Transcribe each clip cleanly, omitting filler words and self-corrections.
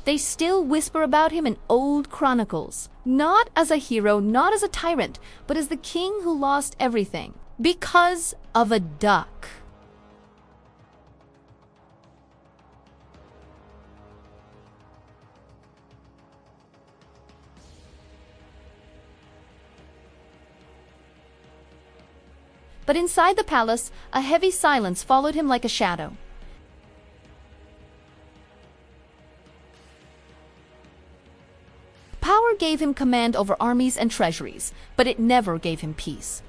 They still whisper about him in old chronicles, not as a hero, not as a tyrant, but as the king who lost everything because of a duck. But inside the palace, a heavy silence followed him like a shadow. Power gave him command over armies and treasuries, but it never gave him peace.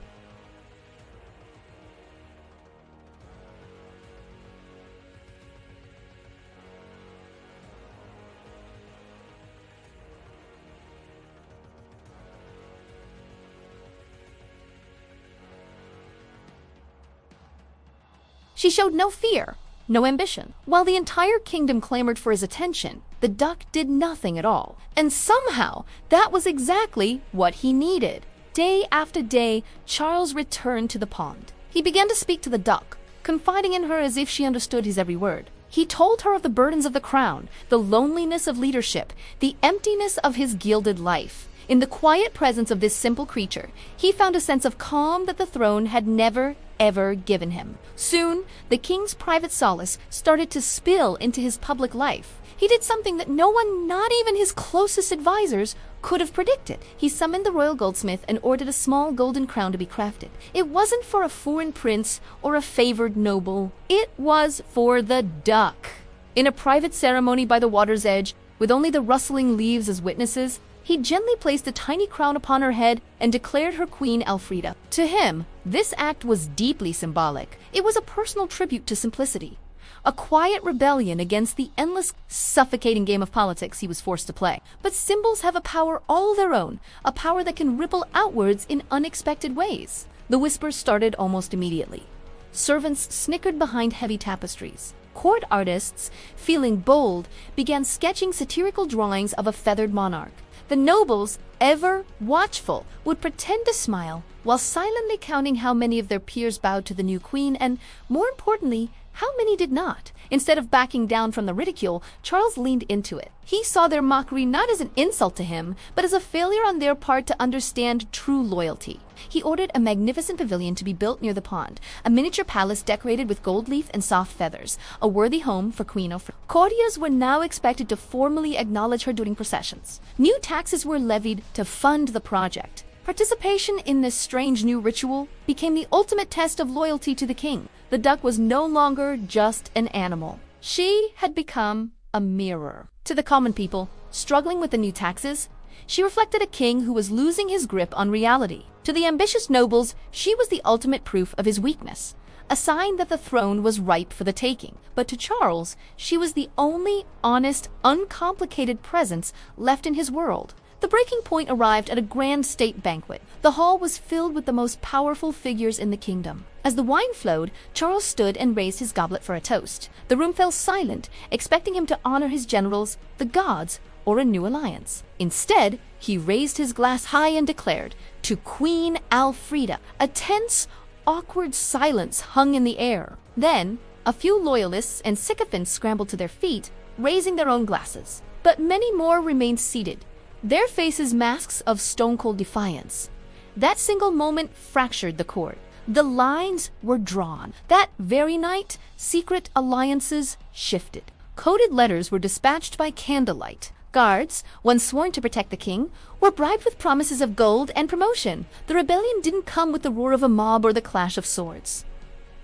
She showed no fear, no ambition. While the entire kingdom clamored for his attention, the duck did nothing at all. And somehow, that was exactly what he needed. Day after day, Charles returned to the pond. He began to speak to the duck, confiding in her as if she understood his every word. He told her of the burdens of the crown, the loneliness of leadership, the emptiness of his gilded life. In the quiet presence of this simple creature, he found a sense of calm that the throne had never, ever given him. Soon, the king's private solace started to spill into his public life. He did something that no one, not even his closest advisors, could have predicted. He summoned the royal goldsmith and ordered a small golden crown to be crafted. It wasn't for a foreign prince or a favored noble. It was for the duck. In a private ceremony by the water's edge, with only the rustling leaves as witnesses, he gently placed a tiny crown upon her head and declared her Queen Elfrida. To him, this act was deeply symbolic. It was a personal tribute to simplicity, a quiet rebellion against the endless, suffocating game of politics he was forced to play. But symbols have a power all their own, a power that can ripple outwards in unexpected ways. The whispers started almost immediately. Servants snickered behind heavy tapestries. Court artists, feeling bold, began sketching satirical drawings of a feathered monarch. The nobles, ever watchful, would pretend to smile while silently counting how many of their peers bowed to the new queen and, more importantly, how many did not. Instead of backing down from the ridicule, Charles leaned into it. He saw their mockery not as an insult to him, but as a failure on their part to understand true loyalty. He ordered a magnificent pavilion to be built near the pond, a miniature palace decorated with gold leaf and soft feathers, a worthy home for Queen Elfrida. Courtiers were now expected to formally acknowledge her during processions. New taxes were levied to fund the project. Participation in this strange new ritual became the ultimate test of loyalty to the king. The duck was no longer just an animal. She had become a mirror. To the common people, struggling with the new taxes, she reflected a king who was losing his grip on reality. To the ambitious nobles, she was the ultimate proof of his weakness, a sign that the throne was ripe for the taking. But to Charles, she was the only honest, uncomplicated presence left in his world. The breaking point arrived at a grand state banquet. The hall was filled with the most powerful figures in the kingdom. As the wine flowed, Charles stood and raised his goblet for a toast. The room fell silent, expecting him to honor his generals, the gods, or a new alliance. Instead, he raised his glass high and declared, "To Queen Elfrida." A tense, awkward silence hung in the air. Then, a few loyalists and sycophants scrambled to their feet, raising their own glasses. But many more remained seated, their faces masks of stone-cold defiance. That single moment fractured the court. The lines were drawn. That very night, secret alliances shifted. Coded letters were dispatched by candlelight. Guards, once sworn to protect the king, were bribed with promises of gold and promotion. The rebellion didn't come with the roar of a mob or the clash of swords.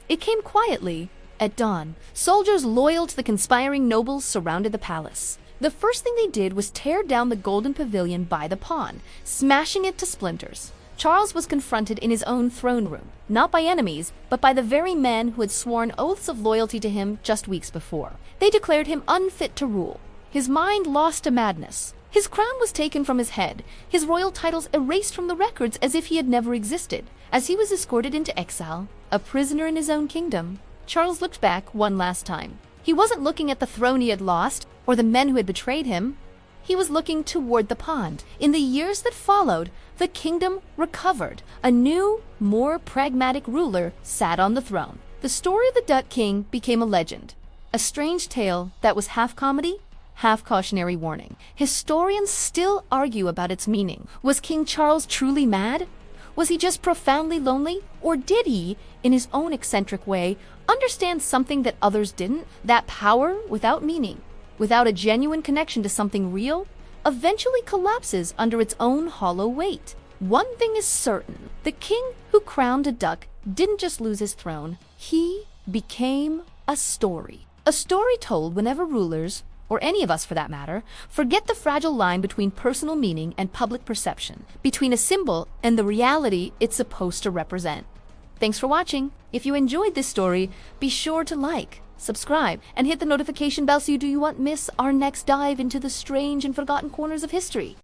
It came quietly, at dawn. Soldiers loyal to the conspiring nobles surrounded the palace. The first thing they did was tear down the golden pavilion by the pond, smashing it to splinters. Charles was confronted in his own throne room, not by enemies, but by the very men who had sworn oaths of loyalty to him just weeks before. They declared him unfit to rule. His mind lost to madness. His crown was taken from his head, his royal titles erased from the records as if he had never existed. As he was escorted into exile, a prisoner in his own kingdom, Charles looked back one last time. He wasn't looking at the throne he had lost, or the men who had betrayed him. He was looking toward the pond. In the years that followed, the kingdom recovered. A new, more pragmatic ruler sat on the throne. The story of the Duck King became a legend, a strange tale that was half comedy, half cautionary warning. Historians still argue about its meaning. Was King Charles truly mad? Was he just profoundly lonely? Or did he, in his own eccentric way, understand something that others didn't? That power without meaning, without a genuine connection to something real, eventually collapses under its own hollow weight. One thing is certain, the king who crowned a duck didn't just lose his throne, he became a story. A story told whenever rulers, or any of us for that matter, forget the fragile line between personal meaning and public perception, between a symbol and the reality it's supposed to represent. Thanks for watching. If you enjoyed this story, be sure to like, subscribe, and hit the notification bell so you don't miss our next dive into the strange and forgotten corners of history.